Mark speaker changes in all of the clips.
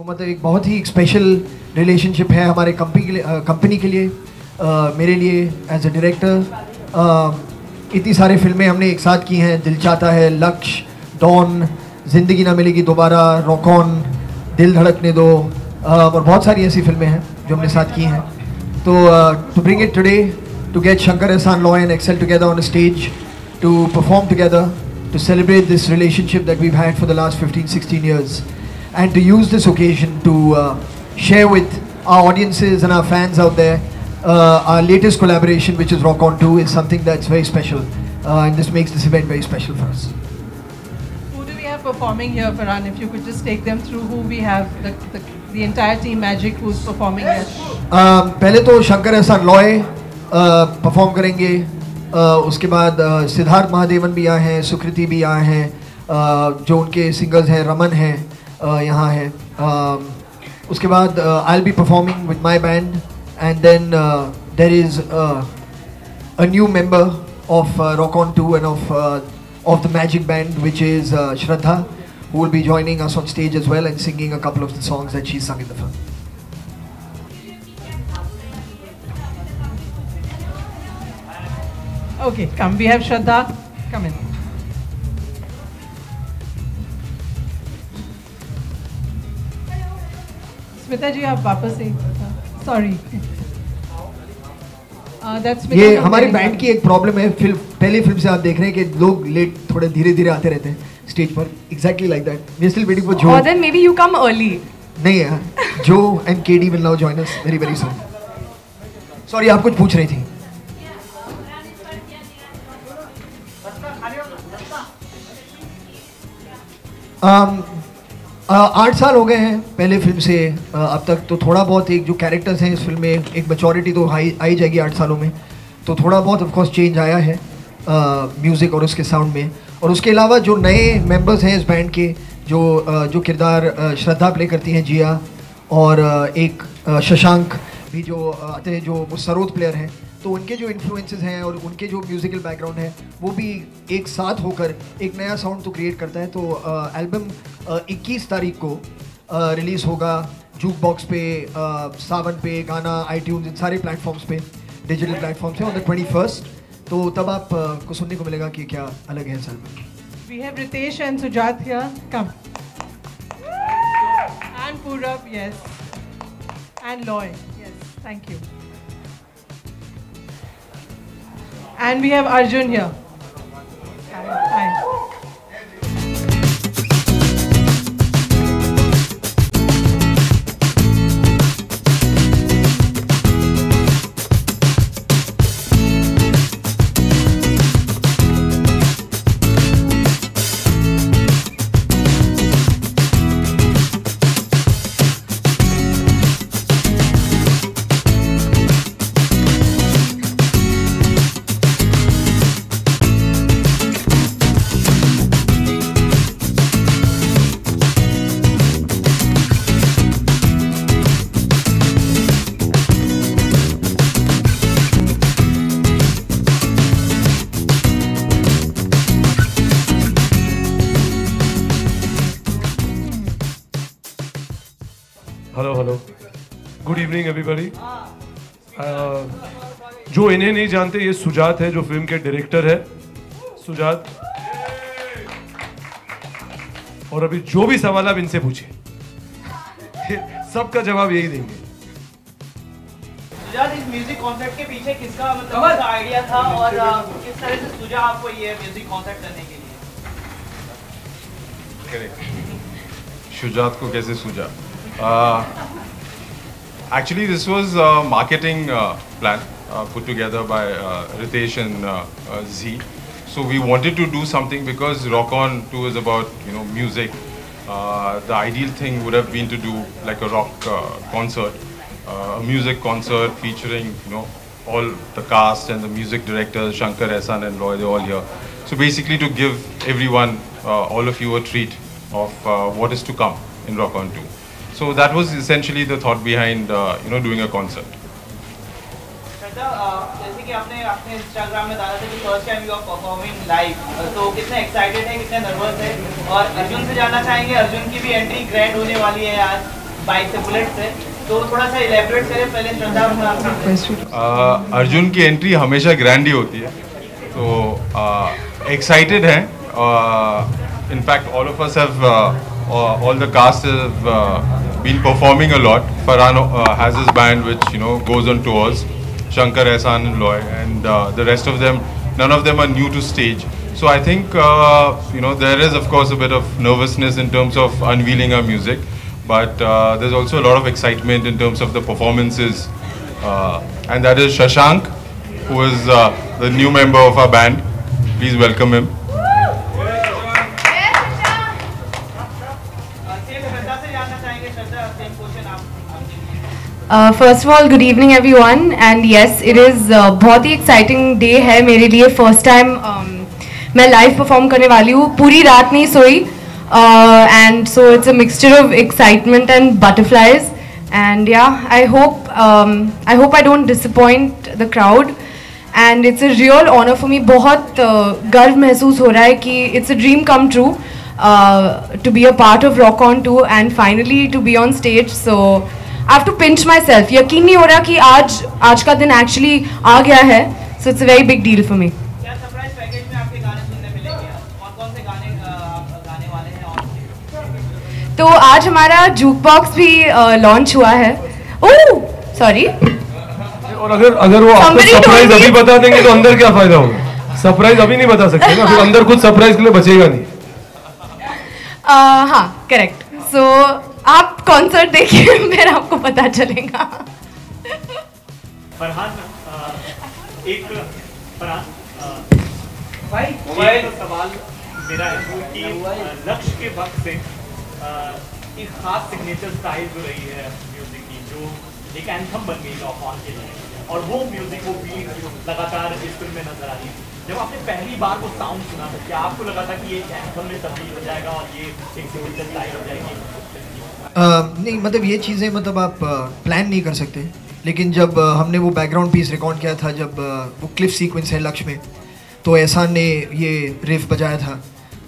Speaker 1: मतलब एक बहुत ही स्पेशल रिलेशनशिप है हमारे कंपनी के लिए, मेरे लिए एज अ डायरेक्टर। इतनी सारी फिल्में हमने एक साथ की हैं, दिल चाहता है, लक्ष्य, डॉन, ज़िंदगी ना मिलेगी दोबारा, रॉक ऑन, दिल धड़कने दो, और बहुत सारी ऐसी फिल्में हैं जो हमने साथ की हैं। तो to bring it today, to get Shankar Ehsaan Loy and Excel together on a stage, to perform together, to celebrate this relationship that we've had for the last 15-16 years, and to use this occasion to share with our audiences and our fans out there our latest collaboration, which is Rock On 2, is something that's very special, and this makes this event very special for us.
Speaker 2: Who do we have performing here, Farhan? If you could just take them through who we have, the entire team Magic who's performing here.
Speaker 1: पहले तो Shankar Ehsaan Loy perform करेंगे, उसके बाद सिद्धार्थ महादेवन भी आए हैं, सुकृति भी आए हैं, जो उनके सिंगर्स हैं, रमन हैं, यहाँ हैं। उसके बाद I will be performing with my band, and then there is a new member of Rock On 2 and of the magic band, which is Shraddha, who will be joining us on stage as well and singing a couple of the songs that she sung in the film.
Speaker 2: Okay, come. We have Shraddha. Come in. Smita ji आप वापस से, sorry.
Speaker 1: ये हमारी band की एक problem है, पहली film से आप देख रहे हैं कि लोग लेट, थोड़े धीरे धीरे आते रहते हैं स्टेज पर, exactly like that. We are still waiting for Joe.
Speaker 3: और then maybe you come early.
Speaker 1: नहीं यार, Joe and KD will now join us very very soon. Sorry, आप कुछ पूछ रही थी। 8 साल हो गए हैं पहले फिल्म से अब तक, तो थोड़ा बहुत एक जो कैरेक्टर्स हैं इस फिल्म में, एक मैच्योरिटी तो आई जाएगी 8 सालों में, तो थोड़ा बहुत ऑफ कोर्स चेंज आया है म्यूज़िक और उसके साउंड में। और उसके अलावा जो नए मेंबर्स हैं इस बैंड के, जो किरदार श्रद्धा प्ले करती हैं, जिया, और एक शशांक भी जो आते हैं, जो सरोद प्लेयर हैं, तो उनके जो इन्फ्लुएंसेस हैं और उनके जो म्यूज़िकल बैकग्राउंड है, वो भी एक साथ होकर एक नया साउंड तो क्रिएट करता है। तो एल्बम 21 तारीख को रिलीज़ होगा जूक बॉक्स पे, सावन पे, गाना, iTunes, इन सारे प्लेटफॉर्म्स पे, डिजिटल प्लेटफॉर्म्स पे, ऑन द 21st। तो तब आप को सुनने को मिलेगा कि क्या अलग है इस album.
Speaker 2: We have Ritesh and Sujat here. Come. And Purab, yes. And Loy, yes. Thank you. And we have Arjun here. Hi.
Speaker 4: Hello good evening everybody. जो इन्हें नहीं जानते, ये सुजात है जो फिल्म के डायरेक्टर है, सुजात। और अभी जो भी सवाल आप इनसे पूछिए सबका जवाब यही देंगे।
Speaker 5: सुजात, इस म्यूजिक कॉन्सेप्ट के पीछे किसका मतलब आइडिया था और किस तरह से सूझा आपको ये म्यूजिक कॉन्सेप्ट करने के लिए?
Speaker 6: शुजात को कैसे सूझा? Actually, this was a marketing plan put together by Ritesh and Z. So we wanted to do something because Rock On 2 is about, you know, music. The ideal thing would have been to do like a rock concert, a music concert featuring, you know, all the cast and the music directors, Shankar, Ehsan and Roy, they're all here. So basically to give everyone, all of you, a treat of what is to come in Rock On 2. So that was essentially the thought behind, you know, doing a concert.
Speaker 5: जैसे कि आपने अपने Instagram में डाला था कि first time you are performing live, तो कितने एक्साइटेड हैं, कितने नर्वस हैं? और अर्जुन से जानना चाहेंगे, अर्जुन की भी एंट्री ग्रैंड होने वाली है आज, बाइक से, बुलेट से, तो थोड़ा सा इलेबोरेट करें पहले श्रद्धा।
Speaker 6: अर्जुन की एंट्री हमेशा ग्रैंड ही होती है, तो एक्साइटेड हैं. In fact all of us have, all the cast have been performing a lot. Farhan has his band which goes on tours, Shankar, Ehsan and Loy, and the rest of them, none of them are new to stage. So I think there is of course a bit of nervousness in terms of unveiling our music, but there's also a lot of excitement in terms of the performances, and that is Shashank, who is the new member of our band. Please welcome him.
Speaker 3: First of all, good evening everyone, and yes, it is बहुत ही exciting day है मेरे लिए. First time मैं live perform करने वाली हूँ, पूरी रात नहीं सोई, and so it's a mixture of excitement and butterflies, and yeah, I hope I don't disappoint the crowd, and it's a real honor for me. बहुत गर्व महसूस हो रहा है कि it's a dream come true to be a part of Rock On 2 and finally to be on stage. So I have to pinch myself. यकीन नहीं हो रहा कि आज का दिन actually आ गया है. So it's a very big deal for me.
Speaker 5: क्या सरप्राइज पैकेज में आपके गाने सुनने मिलेंगे? कौन से गाने गाने वाले हैं और?
Speaker 3: तो आज हमारा जूक बॉक्स भी लॉन्च हुआ है. Oh sorry.
Speaker 4: और अगर वो आपको सरप्राइज अभी बता देंगे तो अंदर क्या फायदा होगा? सरप्राइज अभी नहीं बता सकते ना, फिर अंदर कुछ सरप्राइज के लिए बचेगा नहीं.
Speaker 3: हाँ करेक्ट. सो आप कॉन्सर्ट देखिए, फिर आपको पता चलेगा.
Speaker 7: फरहान,
Speaker 5: भाई
Speaker 7: सवाल मेरा है वो कि लक्ष्य के वक्त से एक खास सिग्नेचर स्टाइल जो रही है म्यूजिक की, जो एक एंथम बन गई रॉक ऑन के लिए, और वो म्यूजिक वो बीट लगातार इस फिल्म में नजर आ रही है. जब आपने पहली बार वो साउंड सुना था, क्या आपको लगा था कि ये एंथम में तब्दील हो जाएगा और ये एक सिग्नेचर स्टाइल हो जाएगी?
Speaker 1: नहीं, मतलब ये चीज़ें मतलब आप प्लान नहीं कर सकते, लेकिन जब हमने वो बैकग्राउंड पीस रिकॉर्ड किया था, जब वो क्लिफ सीक्वेंस है लक्ष्य में, तो एहसान ने ये रिफ बजाया था,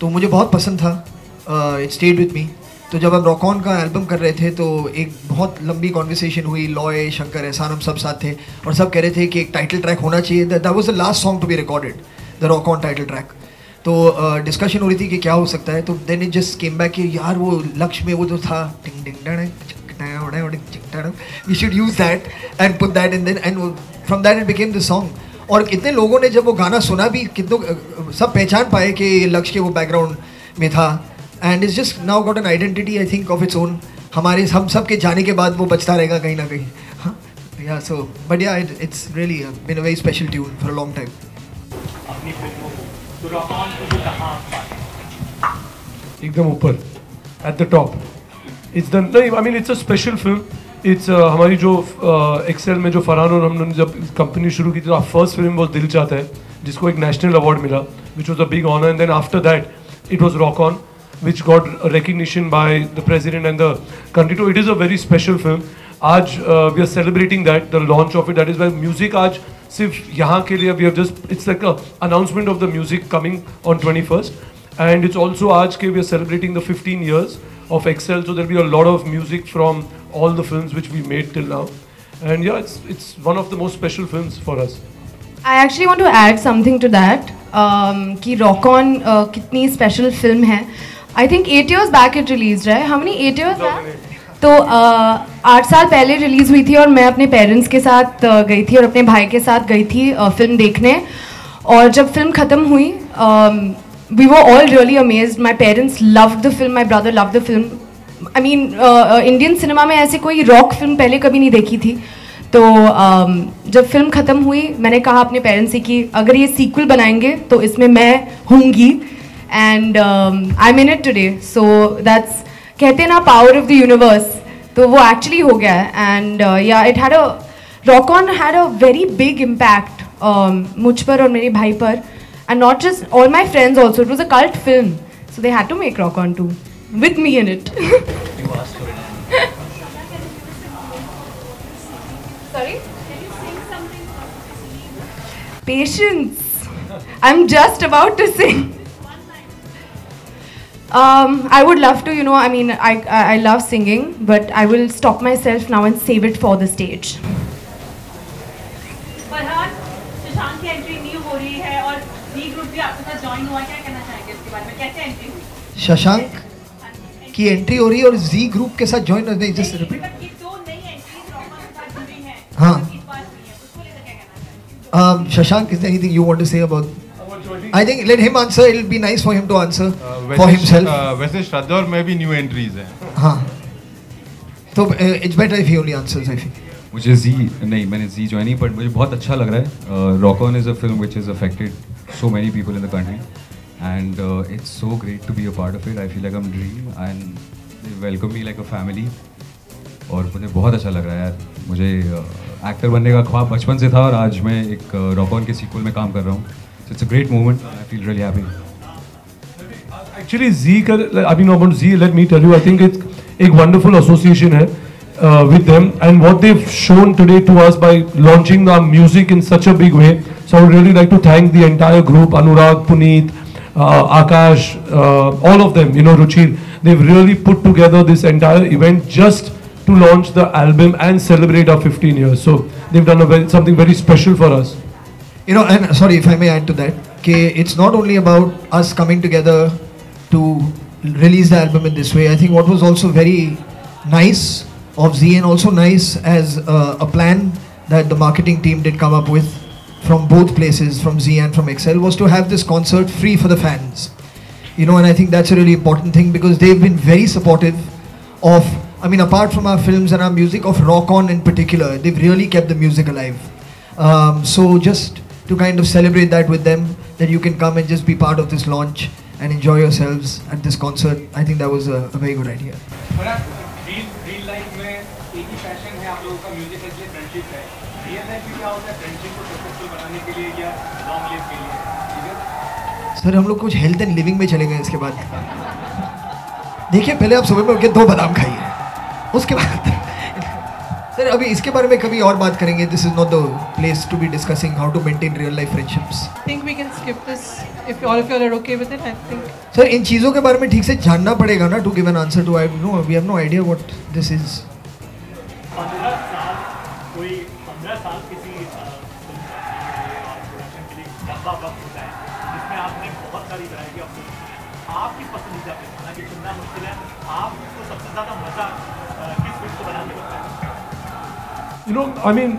Speaker 1: तो मुझे बहुत पसंद था. It stayed with me. तो जब हम रॉक ऑन का एल्बम कर रहे थे तो एक बहुत लंबी कॉन्वर्सेशन हुई. लॉय, शंकर, एहसान, हम सब साथ थे और सब कह रहे थे कि एक टाइटल ट्रैक होना चाहिए. That was the last song to be recorded, the Rock On title track. तो डिस्कशन हो रही थी कि क्या हो सकता है. तो then it just came back कि यार वो लक्ष्य में वो जो था टिंग टिंग डंग, we should use that and put that in then, and from that it became the song. और कितने लोगों ने जब वो गाना सुना भी, कितनों सब पहचान पाए कि लक्ष्य के वो बैकग्राउंड में था. And it's just now got an identity I think of its own. हमारे हम सब के जाने के बाद वो बचता रहेगा कहीं ना कहीं. हाँ yeah so but yeah it's really been a very special tune for a long time.
Speaker 7: अपनी फिल्मों को तो रॉक ऑन को कहां
Speaker 4: एकदम ऊपर, at the top. It's the I mean it's a special film. It's हमारी जो एक्सेल में जो फरहान और हमने जब कंपनी शुरू की थी, तो फर्स्ट फिल्म वो दिल चाहता है, जिसको एक नेशनल अवार्ड मिला, which was a big honour. And then after that it was Rock On, which got recognition by the president and the country too. It is a very special film. आज we are celebrating the launch of it. That is why music आज सिर्फ यहाँ के लिए we have just, it's like a announcement of the music coming on 21st, and it's also आज के we are celebrating the 15 years of Excel. So there will be a lot of music from all the films which we made till now, and yeah, it's one of the most special films for us.
Speaker 3: I actually want to add something to that. कि Rock On कितनी special film है. I think 8 years back it released, right? How many 8 years back? तो 8 साल पहले release हुई थी और मैं अपने पेरेंट्स के साथ गई थी और अपने भाई के साथ गई थी फिल्म देखने. और जब फिल्म ख़त्म हुई, we were all really amazed. My parents loved the film. My brother loved the film. I mean, Indian cinema में ऐसे कोई रॉक फिल्म पहले कभी नहीं देखी थी. तो जब फिल्म ख़त्म हुई, मैंने कहा अपने पेरेंट्स से कि अगर ये सीक्वल बनाएंगे तो इसमें मैं होंगी. And I'm in it today, so that's, कहते हैं ना, power of the universe, तो वो actually हो गया है. And yeah, Rock On had a very big impact मुझ पर और मेरे भाई पर, and not just all my friends also. It was a cult film, so they had to make Rock On 2 with me in it. Sorry? Can you sing something? Patience. I'm just about to sing. I would love to, you know, I mean, I love singing, but I will stop myself now and save it for the stage.
Speaker 8: Farhan, Shashank की entry new हो रही है और D group भी आपके साथ join हुआ, क्या कहना चाहेंगे इसके बारे में, कैसे एंट्री हुई?
Speaker 1: शशांक की एंट्री हो रही है और जी ग्रुप के साथ ज्वाइन नहीं, जस्ट रिपीट।
Speaker 8: दो नई एंट्रीज रॉकॉन के साथ जुड़ी हैं,
Speaker 1: हाँ,
Speaker 8: इस बार हुई हैं, उसको लेकर क्या कहना चाहेंगे?
Speaker 1: Shashank, is there anything you want to say about? I think let him answer. It'll be nice for him to answer for himself.
Speaker 6: वैसे श्रद्धा और मैं भी न्यू एंट्रीज हैं।
Speaker 1: हाँ, तो it's better if he only answers, I think.
Speaker 9: मुझे जी नहीं, मैंने जी ज्वाइन नहीं, बट मुझे बहुत अच्छा लग रहा है। Rock On is a film which is affected so many people in the country and it's so great to be a part of it. I feel like I am dream and they welcome me like a family और मुझे बहुत अच्छा लग रहा है यार। मुझे actor बनने का ख्वाब बचपन से था और आज मैं एक रॉकॉन के सीक्वल में काम कर रहा हूँ। So it's a great moment, I feel really happy.
Speaker 4: Actually, Z, I mean about Z, let me tell you, I think it's a wonderful association है with them and what they've shown today to us by launching the music in such a big way. So I would really like to thank the entire group, Anurag, Puneet, Akash, all of them, you know, Ruchir. They've really put together this entire event just to launch the album and celebrate our 15 years. So they've done something very special for us.
Speaker 1: You know, and sorry if I may add to that, it's not only about us coming together to release the album in this way. I think what was also very nice of Z and also nice as a plan that the marketing team did come up with from both places, from Z and from Excel, was to have this concert free for the fans. You know, and I think that's a really important thing because they've been very supportive of, I mean, apart from our films and our music, of Rock On in particular. They've really kept the music alive. So just to kind of celebrate that with them, that you can come and just be part of this launch and enjoy yourselves at this concert. I think that was a very good idea.
Speaker 7: Real life में एक ही passion है आप लोगों का, music है, friendship है। Real life में क्या होता है फ्रेंडशिप को सक्सेसफुल बनाने के लिए या लॉन्ग लिव के लिए?
Speaker 1: सर हम लोग कुछ हेल्थ एंड लिविंग में चले गए इसके बाद। देखिए पहले आप सुबह में उठ के 2 बादाम खाइए, उसके बाद सर अभी इसके बारे में कभी और बात करेंगे। This is not the place to be discussing how to maintain real life friendships.
Speaker 2: I think we can skip this if all of you are okay with it. I think.
Speaker 1: Sir इन चीज़ों के बारे में ठीक से जानना पड़ेगा ना to give an answer to. I know we have no idea what this is.
Speaker 7: 15 साल कोई 15 साल किसी प्रोडक्शन के लिए लंबा वक्त होता है जिसमें आपने बहुत सारी वैरायटी ऑफ फिल्म। आपकी पसंदीदा फिल्म, हालांकि चुनना मुश्किल है, आपको सबसे ज़्यादा मज़ा किस फिल्म को बनाने में आता है?
Speaker 4: You know, I mean,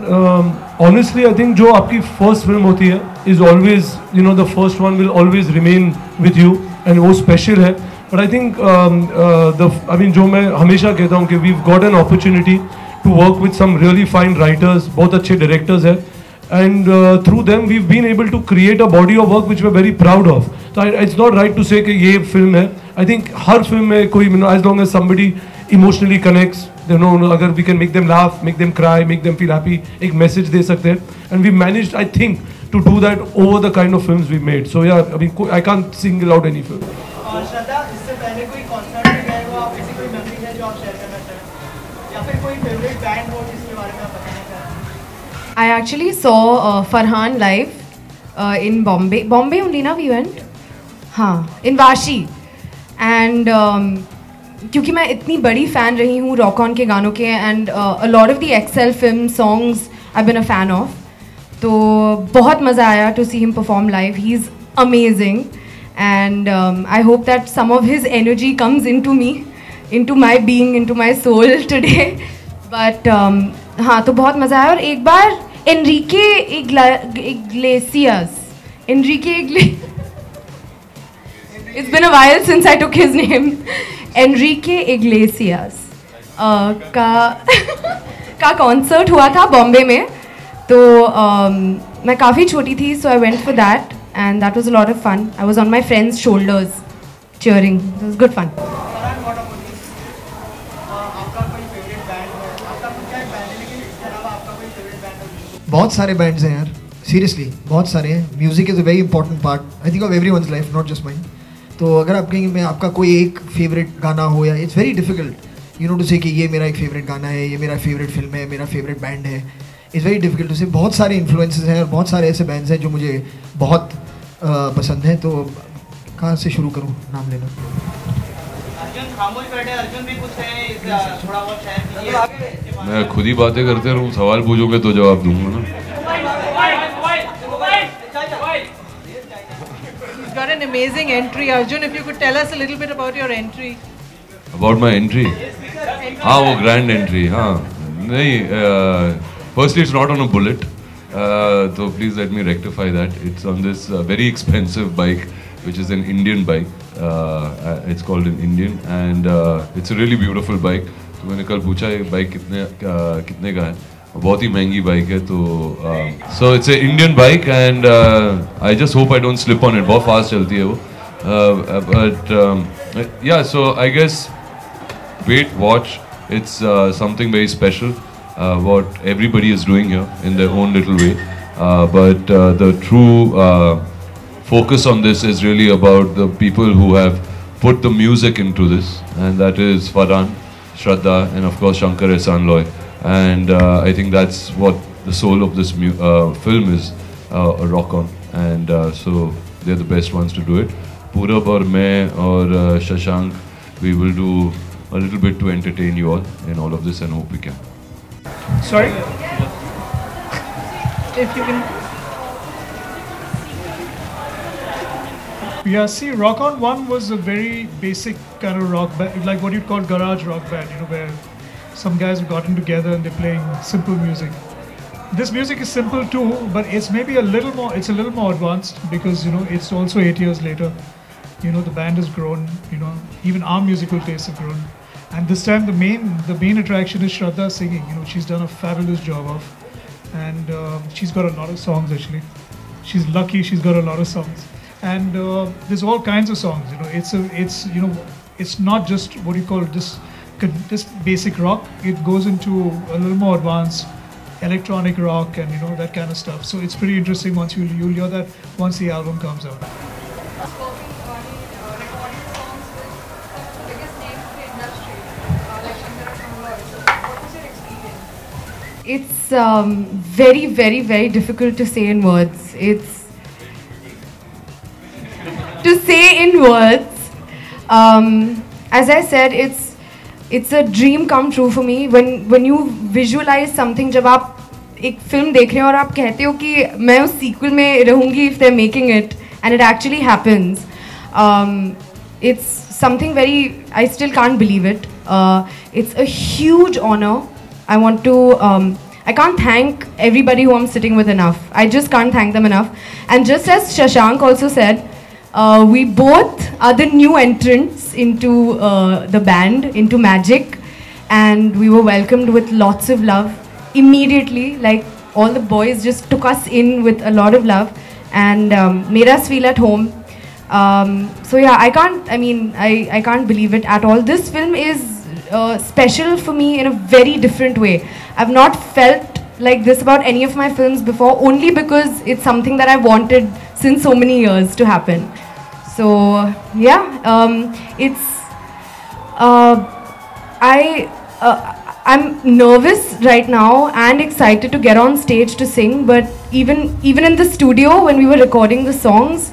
Speaker 4: honestly, I think जो आपकी first film होती है is always, you know, the first one will always remain with you and वो special है. But I think I mean जो मैं हमेशा कहता हूँ कि we've got an opportunity to work with some really fine writers, बहुत अच्छे directors हैं, and through them we've been able to create a body of work which we're very proud of. So it's not right to say कि ये film है. I think her film में कोई, you know, as long as somebody emotionally connects, you know, अगर we can make them laugh, make them cry, make them feel happy, एक message दे सकते हैं, and we managed, I think, to do that over the kind of films we made. So yeah, I mean, I can't single out any film.
Speaker 5: श्रद्धा, इससे पहले कोई concert में गए हो आप, ऐसी कोई मेमोरी है जो आप शेयर करना चाहें, या फिर कोई फेवरेट बैंड हो जिसके बारे में आप बताना चाहें?
Speaker 3: I actually saw Farhan live in Bombay. Bombay only na we went? हाँ, in Vashi. And क्योंकि मैं इतनी बड़ी फ़ैन रही हूँ रॉक ऑन के गानों के and a lot of the Excel film songs I been a fan of, तो बहुत मज़ा आया to see him perform live. He is amazing and I hope that some of his energy comes in to me, in to my being, in to my soul today. But हाँ, तो बहुत मज़ा आया. और एक बार Enrique Iglesias, it's been a while since I took his name. Enrique Iglesias का concert हुआ था बॉम्बे में, तो मैं काफ़ी छोटी थी, so I went for that and that was a lot of fun. I was on my friends' shoulders cheering. It was good fun.
Speaker 1: बहुत सारे बैंड्स हैं यार, सीरियसली बहुत सारे हैं. Music is a very important part I think of everyone's life, not just mine. तो अगर आप कहेंगे मैं आपका कोई एक फेवरेट गाना हो, yeah it's very difficult you know to say कि ये मेरा एक फेवरेट गाना है, ये मेरा फेवरेट फिल्म है, मेरा फेवरेट बैंड है. इट्स वेरी डिफिकल्ट टू से. बहुत सारे इन्फ्लुएंसेस हैं और बहुत सारे ऐसे बैंड्स हैं जो मुझे बहुत पसंद हैं. तो कहाँ से शुरू करूँ नाम लेना?
Speaker 5: अर्जुन खामोश बैठे, अर्जुन भी कुछ है थोड़ा बहुत शेयर।
Speaker 10: मैं खुद ही बातें करते रहूँ, सवाल पूछोगे तो जवाब दूंगा ना।
Speaker 2: You've got an amazing entry, Arjun. If you could tell us a little bit about your entry.
Speaker 10: About my entry? हाँ, वो grand entry, हाँ। नहीं, firstly it's not on a bullet, so please let me rectify that. It's on this very expensive bike, which is an Indian bike. It's called an Indian, and it's a really beautiful bike. तो मैंने कल पूछा ये bike कितने का है? बहुत ही महंगी बाइक है तो so it's an Indian bike and I just hope I don't slip on it. बहुत fast चलती है वो, but yeah, so I guess wait, watch. It's something very special. What everybody is doing here in their own little way, but the true focus on this is really about the people who have put the music into this, and that is Farhan, Shraddha, and of course Shankar Ehsaan Loy. And I think that's what the soul of this film is, rock on, and so they're the best ones to do it. Purab or मैं or Shashank, we will do a little bit to entertain you all in all of this and hope we can.
Speaker 5: Sorry?
Speaker 2: If you can.
Speaker 5: Yeah, see, Rock On 1 was a very basic kind of rock band, like what you'd call garage rock band, you know, where some guys have gotten together and they're playing simple music. This music is simple too, but it's maybe a little more advanced because, you know, it's also 8 years later. You know, the band has grown, you know, even our musical tastes have grown. And this time the main attraction is Shraddha singing, you know, she's done a fabulous job of. And she's got a lot of songs actually. She's lucky, she's got a lot of songs. And there's all kinds of songs, you know, it's not just what you call this basic rock. It goes into a little more advanced electronic rock and, you know, that kind of stuff. So it's pretty interesting once you'll hear that once the album comes out.
Speaker 3: It's very, very, very difficult to say in words. As I said, it's a dream come true for me. When you visualize something, जब आप एक film देख रहे हो और आप कहते हो कि मैं उस sequel में रहूँगी if they're making it, and it actually happens. It's something very, I still can't believe it. It's a huge honor. I can't thank everybody who I'm sitting with enough. I just can't thank them enough. And just as Shashank also said, we both are the new entrants into the band, into Magic, and we were welcomed with lots of love immediately. Like all the boys just took us in with a lot of love and made us feel at home. So yeah, I can't believe it at all. This film is special for me in a very different way. I've not felt like this about any of my films before, only because it's something that I wanted since so many years to happen. So yeah, I'm nervous right now and excited to get on stage to sing, but even in the studio when we were recording the songs,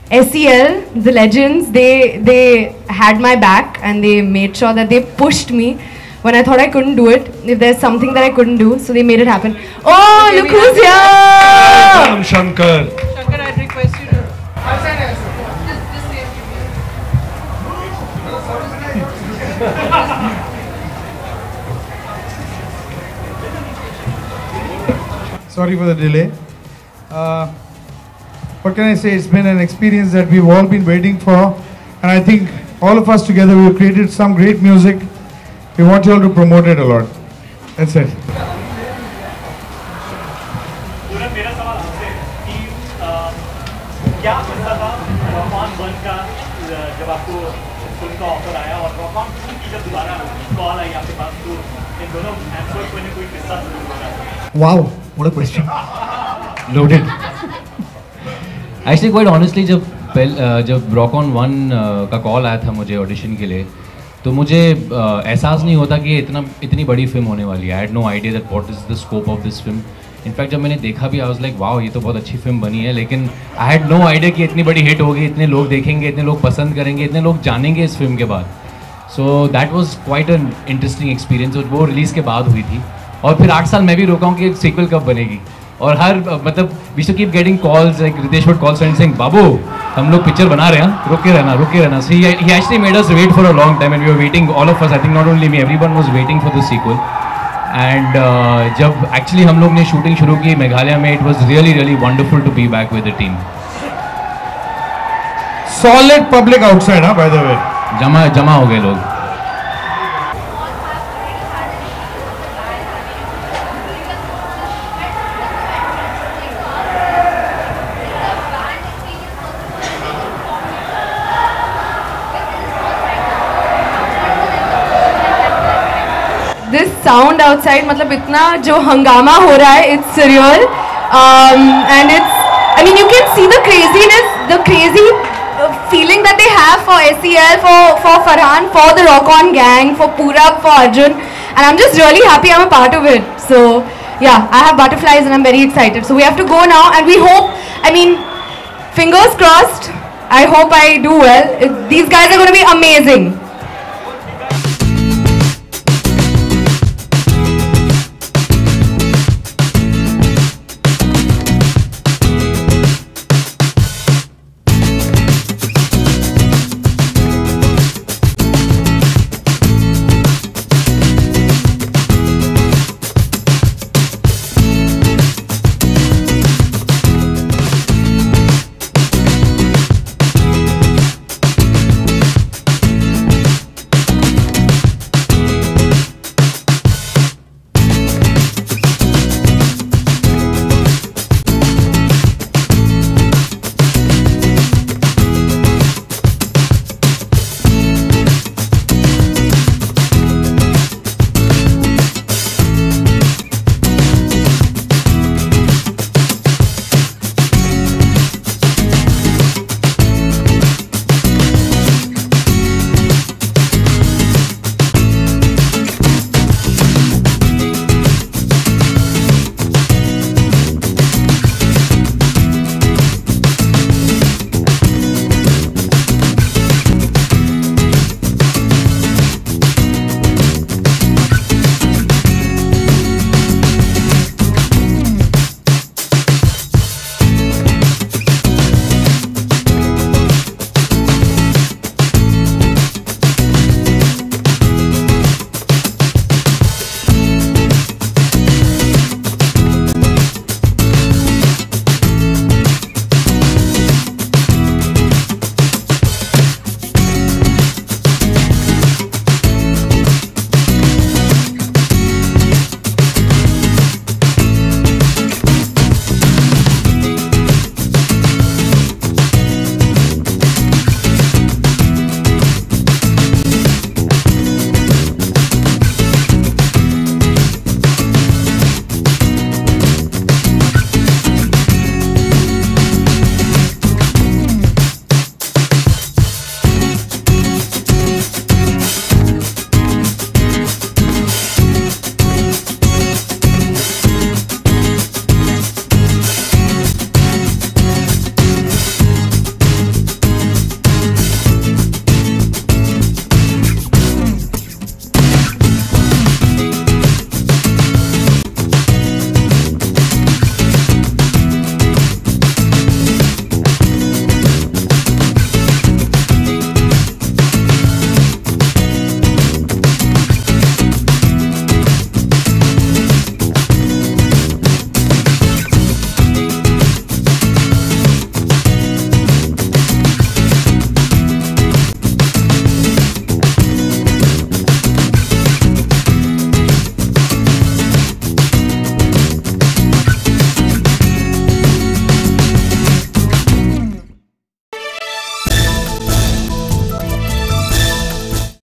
Speaker 3: SEL, the legends, they had my back and they made sure that they pushed me when I thought I couldn't do it. If there's something that I couldn't do, so they made it happen. Oh, look who's here!
Speaker 4: Welcome, Shankar.
Speaker 2: Shankar, I'd request you to. Just say a few.
Speaker 11: Sorry for the delay. What can I say? It's been an experience that we've all been waiting for, and I think all of us together we've created some great music. We want you all to promote it a lot. That's it.
Speaker 7: मेरा सवाल आपसे कि क्या ऐसा था rock-on 1 का जब आपको फिल्म का ऑफर आया और रॉक-ऑन 2 की जब दोबारा कॉल आई आपके पास तो इन दोनों आंसर को कोई किस्सा शुरू होगा?
Speaker 1: Wow, what a question.
Speaker 11: Loaded.
Speaker 12: Actually quite honestly जब रॉक ऑन 1 का कॉल आया था मुझे ऑडिशन के लिए, तो मुझे एहसास नहीं होता कि इतनी बड़ी फिल्म होने वाली है. I had no idea that what is the scope of this film. In fact जब मैंने देखा भी आई वाज लाइक वाओ, ये तो बहुत अच्छी फिल्म बनी है, लेकिन आई हैड नो आइडिया कि इतनी बड़ी हिट होगी, इतने लोग देखेंगे, इतने लोग पसंद करेंगे, इतने लोग जानेंगे इस फिल्म के बाद. So that was quite an interesting experience. वो रिलीज़ के बाद हुई थी। और फिर 8 साल मैं भी रोका हूँ कि सीक्वल कब बनेगी। और हर मतलब we should keep getting calls, like Ritesh would call saying बाबू हम लोग पिक्चर बना रहे हैं, रुके रहना। So he actually made us wait for a long time and we were waiting, all of us, I think not only me, everyone was waiting for the sequel. And जब actually हम लोग ने shooting शुरू की मेघालय में, it was really wonderful to be back with the team.
Speaker 11: Solid public outside, by the way.
Speaker 12: जमा हो गए लोग।
Speaker 3: This sound outside, मतलब इतना जो हंगामा हो रहा है, it's surreal, and I mean, you can see the craziness, the crazy feeling that they have for SEL, for Farhan, for the Rock On gang, for Purab, for Arjun, and I'm just really happy I'm a part of it. So yeah, I have butterflies and I'm very excited. So we have to go now, and we hope, I mean, fingers crossed, I hope I do well. These guys are going to be amazing.